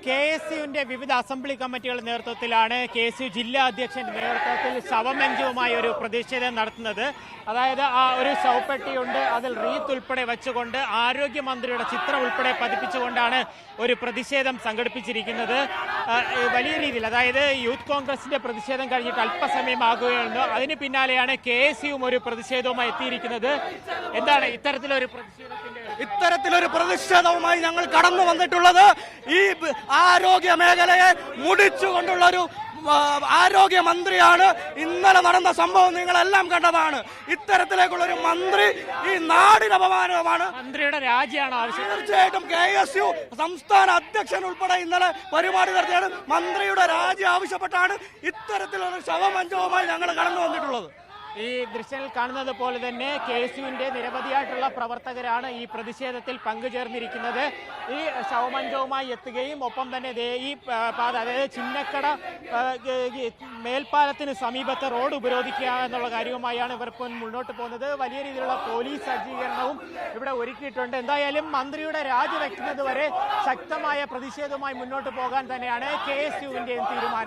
KSUവിന്റെ വിവിധ അസംബ്ലി കമ്മിറ്റികളുടെ നേതൃത്വത്തിലാണ് KSU ജില്ലാ അധ്യക്ഷന്റെ നേതൃത്വത്തിൽ ശവമഞ്ചവുമായി ഒരു പ്രതിഷേധം നടത്തുന്നത്. അതായത് ആ ഒരു ശവപ്പെട്ടിയുണ്ട്, അതിൽ റീത്ത് ഉൾപ്പെടെ വെച്ചുകൊണ്ട് ആരോഗ്യമന്ത്രിയുടെ ചിത്രം ഉൾപ്പെടെ പതിപ്പിച്ചുകൊണ്ടാണ് ഒരു പ്രതിഷേധം സംഘടിപ്പിച്ചിരിക്കുന്നത്. വലിയ രീതിയിൽ, അതായത് യൂത്ത് കോൺഗ്രസിന്റെ പ്രതിഷേധം കഴിഞ്ഞിട്ട് അല്പസമയമാകുകയാണ്. അതിന് പിന്നാലെയാണ് KSUവും ഒരു പ്രതിഷേധവുമായി എത്തിയിരിക്കുന്നത്. എന്താണ് ഇത്തരത്തിലൊരു പ്രതിഷേധവുമായി ഞങ്ങൾ കടന്നു വന്നിട്ടുള്ളത്? ഈ ആരോഗ്യ മേഖലയെ മുടിച്ചുകൊണ്ടുള്ള ഒരു ആരോഗ്യമന്ത്രിയാണ്. ഇന്നലെ നടന്ന സംഭവം നിങ്ങളെല്ലാം കണ്ടതാണ്. ഇത്തരത്തിലേക്കുള്ള ഒരു മന്ത്രി ഈ നാടിന് അപമാനമാണ്. മന്ത്രിയുടെ രാജിയാണ് ആവശ്യം. തീർച്ചയായിട്ടും KSU സംസ്ഥാന അധ്യക്ഷൻ ഉൾപ്പെടെ ഇന്നലെ പരിപാടി നടത്തിയാണ്. മന്ത്രിയുടെ രാജി ആവശ്യപ്പെട്ടാണ് ഇത്തരത്തിലുള്ള ശവമഞ്ചവുമായി ഞങ്ങൾ കടന്നു വന്നിട്ടുള്ളത്. ഈ ദൃശ്യങ്ങൾ കാണുന്നത് പോലെ തന്നെ KSUവിന്റെ നിരവധിയായിട്ടുള്ള പ്രവർത്തകരാണ് ഈ പ്രതിഷേധത്തിൽ പങ്കുചേർന്നിരിക്കുന്നത്. ഈ ശവമഞ്ചവുമായി എത്തുകയും ഒപ്പം തന്നെ ഈ പാത, അതായത് ചിന്നക്കട മേൽപ്പാലത്തിന് സമീപത്തെ റോഡ് ഉപരോധിക്കുക എന്നുള്ള കാര്യവുമായാണ് ഇവർ ഇപ്പോൾ മുന്നോട്ട് പോകുന്നത്. വലിയ രീതിയിലുള്ള പോലീസ് സജ്ജീകരണവും ഇവിടെ ഒരുക്കിയിട്ടുണ്ട്. എന്തായാലും മന്ത്രിയുടെ രാജി വയ്ക്കുന്നത് വരെ ശക്തമായ പ്രതിഷേധവുമായി മുന്നോട്ട് പോകാൻ തന്നെയാണ് KSUവിന്റെയും തീരുമാനം.